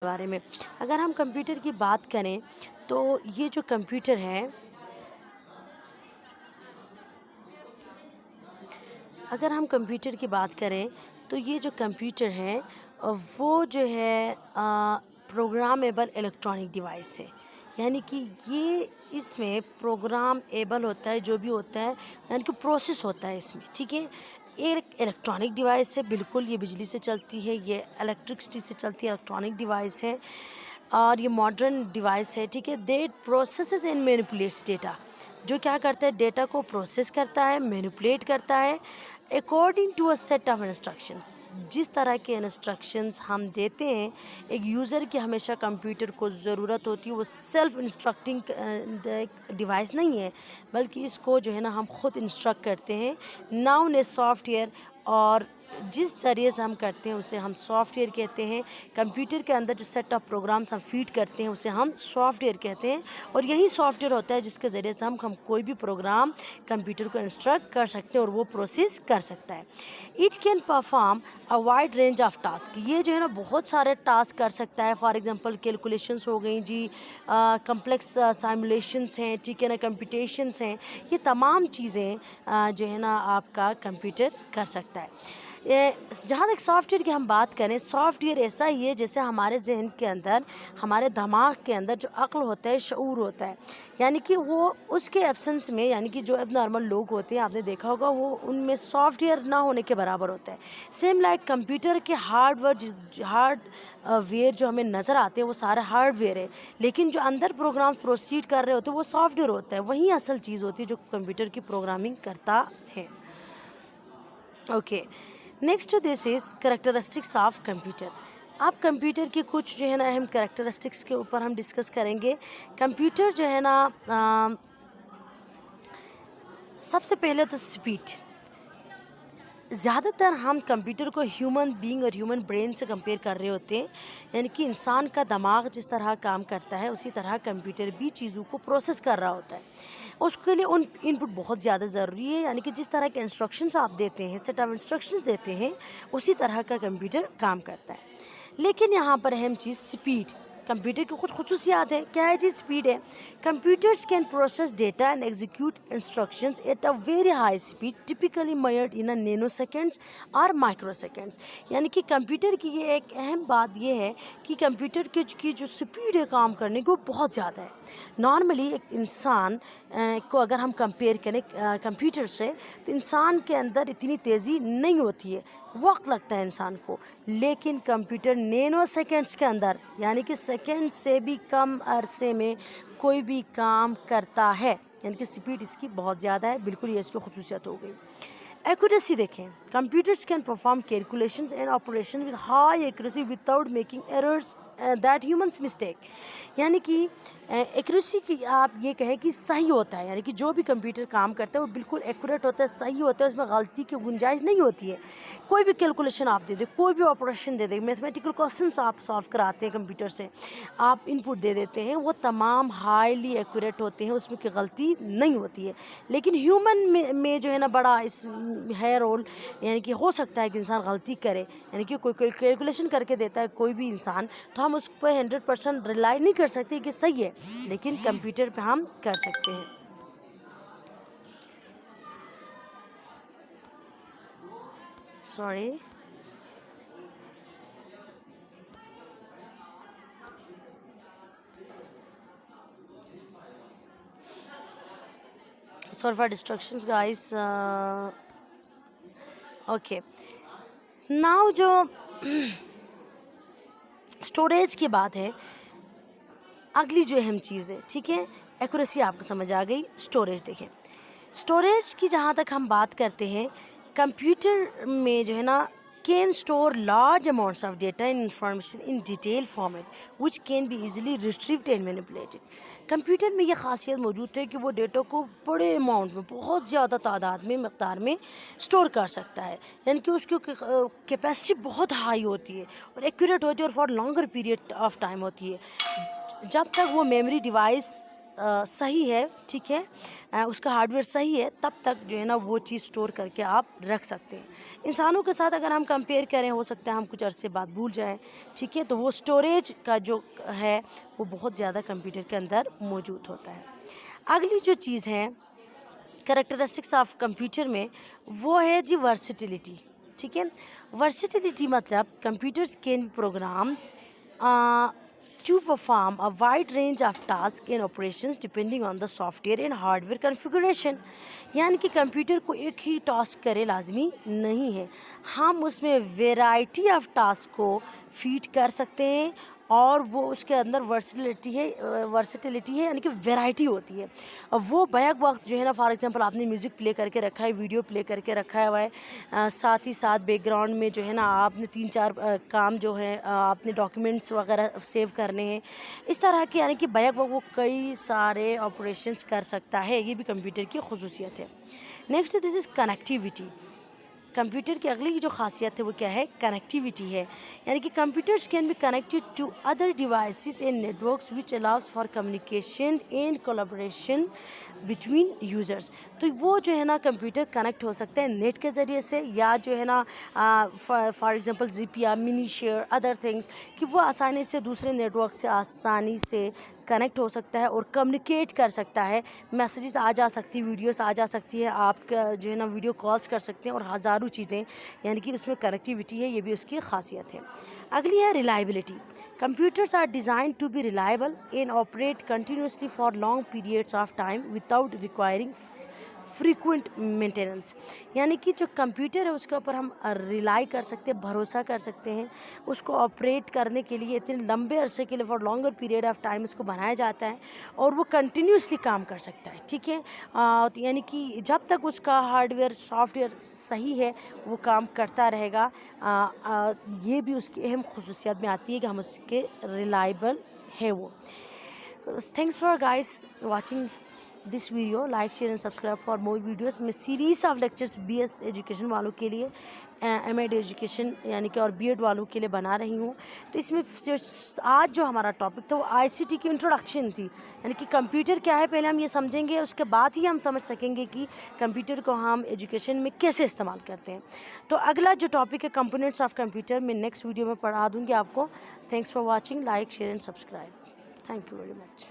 بارے میں اگر ہم کمپیوٹر کی بات کریں تو یہ جو کمپیوٹر ہے، اگر ہم کمپیوٹر کی بات کریں تو یہ جو کمپیوٹر ہے وہ جو ہے پروگرامیبل الیکٹرانک ڈیوائس ہے، یعنی کہ یہ اس میں پروگرام ایبل ہوتا ہے، جو بھی ہوتا ہے یعنی کہ پروسیس ہوتا ہے اس میں، ٹھیک ہے۔ یہ ایک الیکٹرانک ڈیوائس ہے، بالکل یہ بجلی سے چلتی ہے، یہ الیکٹرکسٹی سے چلتی ہے، الیکٹرانک ڈیوائس ہے اور یہ ماڈرن ڈیوائس ہے، ٹھیک ہے۔ That processes and manipulates data, جو کیا کرتا ہے، ڈیٹا کو پروسیس کرتا ہے، مینیپولیٹ کرتا ہے according to a set of instructions. جس طرح کے انسٹرکشنز ہم دیتے ہیں، ایک یوزر کی ہمیشہ کمپیوٹر کو ضرورت ہوتی ہے، وہ سیلف انسٹرکٹنگ ڈیوائس نہیں ہے، بلکہ اس کو جو ہے نا ہم خود انسٹرکٹ کرتے ہیں ناؤن اے سافٹ ویئر، اور جس ذریعے سے ہم کرتے ہیں اسے ہم سافٹ ویئر کہتے ہیں۔ کمپیوٹر کے اندر جو سیٹ آف پروگرامز ہم فیڈ کرتے ہیں اسے ہم سافٹ ویئر کہتے ہیں، اور یہی سافٹ ویئر ہوتا ہے جس کے ذریعے سے ہم کوئی بھی پروگرام کمپیوٹر کو انسٹرکٹ کر سکتے ہیں اور وہ پروسیس کر سکتا ہے۔ Each can perform a wide range of task, یہ جو ہے نا بہت سارے ٹاسک کر سکتا ہے، فار ایگزامپل کیلکولیشنس ہو گئیں جی، کمپلیکس سائمولیشنس ہیں، ٹھیک ہے نا، کمپیوٹیشنس ہیں، یہ تمام چیزیں جو ہے نا آپ کا کمپیوٹر کر سکتا ہے۔ جہاں تک سافٹ ویئر کی ہم بات کریں، سافٹ ویئر ایسا ہی ہے جیسے ہمارے ذہن کے اندر، ہمارے دماغ کے اندر جو عقل ہوتا ہے، شعور ہوتا ہے، یعنی کہ وہ اس کے ایبسنس میں، یعنی کہ جو اب نارمل لوگ ہوتے ہیں، آپ نے دیکھا ہوگا، وہ ان میں سافٹ ویئر نہ ہونے کے برابر ہوتا ہے۔ سیم لائک کمپیوٹر کے ہارڈ ویئر جو ہمیں نظر آتے ہیں وہ سارا ہارڈ ویئر ہے، لیکن جو اندر پروگرام پروسیڈ کر رہے ہوتے ہیں وہ سافٹ ویئر ہوتا ہے، وہی اصل چیز ہوتی ہے جو کمپیوٹر کی پروگرامنگ کرتا ہے۔ Okay, next to this is characteristics of computer. اب کمپیوٹر کی کچھ جو ہے نا اہم کریکٹرسٹکس کے اوپر ہم ڈسکس کریں گے۔ کمپیوٹر جو ہے نا سب سے پہلے تو سپیڈ، زیادہ تر ہم کمپیوٹر کو ہیومن بینگ اور ہیومن برین سے کمپیئر کر رہے ہوتے ہیں، یعنی کہ انسان کا دماغ جس طرح کام کرتا ہے اسی طرح کمپیوٹر بھی چیزوں کو پروسیس کر رہا ہوتا ہے، اس کے لیے ان پٹ بہت زیادہ ضروری ہے، یعنی کہ جس طرح کے انسٹرکشنز آپ دیتے ہیں، سیٹ آف انسٹرکشنز دیتے ہیں، اسی طرح کا کمپیوٹر کام کرتا ہے۔ لیکن یہاں پر اہم چیز سپیڈ، کمپیوٹر کی کچھ خصوصیات ہیں، کیا ہے جی؟ سپیڈ ہے۔ Computers can process data and execute instructions at a very high speed typically measured in nano seconds اور مائکرو سیکنڈز، یعنی کہ کمپیوٹر کی یہ ایک اہم بات یہ ہے کہ کمپیوٹر کی جو سپیڈ ہے کام کرنے کی وہ بہت زیادہ ہے۔ نارملی ایک انسان کو اگر ہم کمپیئر کریں کمپیوٹر سے، تو انسان کے اندر اتنی تیزی نہیں ہوتی ہے، وقت لگتا ہے انسان کو، لیکن کمپیوٹر نینو سیکنڈز کے اندر، یعنی کہ سیکنڈ سے بھی کم عرصے میں کوئی بھی کام کرتا ہے، یعنی کہ سپیڈ اس کی بہت زیادہ ہے، بالکل یہ اس کی خصوصیت ہو گئی۔ ایکوریسی دیکھیں، computers can perform calculations and operation with high accuracy without making errors that humans mistake, یعنی کہ ایکوریسی کی آپ یہ کہیں کہ صحیح ہوتا ہے، یعنی کہ جو بھی کمپیوٹر کام کرتا ہے وہ بالکل ایکوریٹ ہوتا ہے، صحیح ہوتا ہے، اس میں غلطی کی گنجائش نہیں ہوتی ہے۔ کوئی بھی کیلکولیشن آپ دے دیں، کوئی بھی آپریشن دے دیں، میتھمیٹیکل کوسچنس آپ سالو کراتے ہیں کمپیوٹر سے، آپ ان پٹ دے دیتے ہیں، وہ تمام ہائیلی ایکوریٹ ہوتے ہیں، اس میں کوئی غلطی نہیں ہوتی ہے۔ لیکن ہیومن میں جو ہے نا بڑا اس ہے رول، یعنی کہ ہو سکتا ہے کہ انسان غلطی کرے، یعنی کہ کوئی کیلکولیشن کر کے دیتا ہے کوئی بھی انسان، تو ہم اس پہ 100% ریلائی نہیں کر سکتے کہ صحیح ہے، لیکن کمپیوٹر پہ ہم کر سکتے ہیں۔ Sorry, sorry for distractions guys. Okay, now جو اسٹوریج کی بات ہے، اگلی جو اہم چیز ہے، ٹھیک ہے، ایکوریسی آپ کو سمجھ آ گئی، اسٹوریج دیکھیں۔ اسٹوریج کی جہاں تک ہم بات کرتے ہیں، کمپیوٹر میں جو ہے نا can store large amounts of data in information in detail format which can be easily retrieved and manipulated. Computer میں یہ خاصیت موجود ہے کہ وہ ڈیٹا کو بڑے اماؤنٹ میں، بہت زیادہ تعداد میں، مقدار میں اسٹور کر سکتا ہے، یعنی کہ اس کی کیپیسٹی بہت ہائی ہوتی ہے اور ایکوریٹ ہوتی ہے اور for longer period of time ہوتی ہے۔ جب تک وہ میموری ڈیوائس صحیح ہے، ٹھیک ہے، اس کا ہارڈ ویئر صحیح ہے، تب تک جو ہے نا وہ چیز اسٹور کر کے آپ رکھ سکتے ہیں۔ انسانوں کے ساتھ اگر ہم کمپیئر کریں، ہو سکتا ہے ہم کچھ عرصے بعد بھول جائیں، ٹھیک ہے، تو وہ اسٹوریج کا جو ہے وہ بہت زیادہ کمپیوٹر کے اندر موجود ہوتا ہے۔ اگلی جو چیز ہے کریکٹرسٹکس آف کمپیوٹر میں، وہ ہے جی ورسٹیلیٹی، ٹھیک ہے۔ ورسٹیلیٹی مطلب computers can be program to perform a wide range of tasks and operations depending on the software and hardware configuration، یعنی کہ کمپیوٹر کو ایک ہی ٹاسک کرے لازمی نہیں ہے، ہم اس میں ویرائٹی آف ٹاسک کو فیڈ کر سکتے ہیں، اور وہ اس کے اندر ورسٹیلیٹی ہے یعنی کہ ویرائٹی ہوتی ہے۔ وہ بیک وقت جو ہے نا، فار ایگزامپل آپ نے میوزک پلے کر کے رکھا ہے، ویڈیو پلے کر کے رکھا ہوا ہے، ساتھ ہی ساتھ بیک گراؤنڈ میں جو ہے نا آپ نے 3-4 کام جو ہے آپ نے ڈاکیومنٹس وغیرہ سیو کرنے ہیں، اس طرح کے، یعنی کہ بیک وقت وہ کئی سارے آپریشنس کر سکتا ہے، یہ بھی کمپیوٹر کی خصوصیت ہے۔ نیکسٹ دس از کنیکٹیویٹی۔ کمپیوٹر کی اگلی جو خاصیت ہے وہ کیا ہے؟ کنیکٹیویٹی ہے، یعنی کہ computers can be connected to other devices and networks which allows for communication and collaboration between users. تو وہ جو ہے نا کمپیوٹر کنیکٹ ہو سکتے ہیں نیٹ کے ذریعے سے، یا جو ہے نا فار ایگزامپل زپ یا منی شیئر ادر تھنگس، کہ وہ آسانی سے دوسرے نیٹورک سے آسانی سے کنیکٹ ہو سکتا ہے اور کمیونیکیٹ کر سکتا ہے، میسیجز آ جا سکتی، ویڈیوز آ جا سکتی ہے، آپ کا جو ہے نا ویڈیو کالز کر سکتے ہیں، اور ہزاروں چیزیں، یعنی کہ اس میں کنیکٹیویٹی ہے، یہ بھی اس کی خاصیت ہے۔ اگلی ہے reliability. Computers are design to be reliable and operate continuously for long periods of time without requiring frequent maintenance, یعنی کہ جو کمپیوٹر ہے اس کے اوپر ہم ریلائی کر سکتے ہیں، بھروسہ کر سکتے ہیں، اس کو آپریٹ کرنے کے لیے اتنے لمبے عرصے کے لیے for longer period of time اس کو بنایا جاتا ہے، اور وہ کنٹینیوسلی کام کر سکتا ہے، ٹھیک ہے، یعنی کہ جب تک اس کا ہارڈ ویئر سافٹ ویئر صحیح ہے وہ کام کرتا رہے گا۔ یہ بھی اس کی اہم خصوصیات میں آتی ہے کہ ہم اس کے ریلائبل ہے وہ۔ Thanks for guys watching this video, like share and subscribe for more videos. میں series of lectures B S education والوں کے لیے، ایم ایڈ ایجوکیشن یعنی کہ اور بی ایڈ والوں کے لیے بنا رہی ہوں۔ تو اس میں آج جو ہمارا ٹاپک تھا وہ آئی سی ٹی کی انٹروڈکشن تھی، یعنی کہ کمپیوٹر کیا ہے پہلے ہم یہ سمجھیں گے، اس کے بعد ہی ہم سمجھ سکیں گے کہ کمپیوٹر کو ہم ایجوکیشن میں کیسے استعمال کرتے ہیں۔ تو اگلا جو ٹاپک ہے کمپوننٹس آف کمپیوٹر، میں نیکسٹ ویڈیو میں پڑھا دوں گی آپ کو۔ Thanks for watching, like share and subscribe, thank you very much.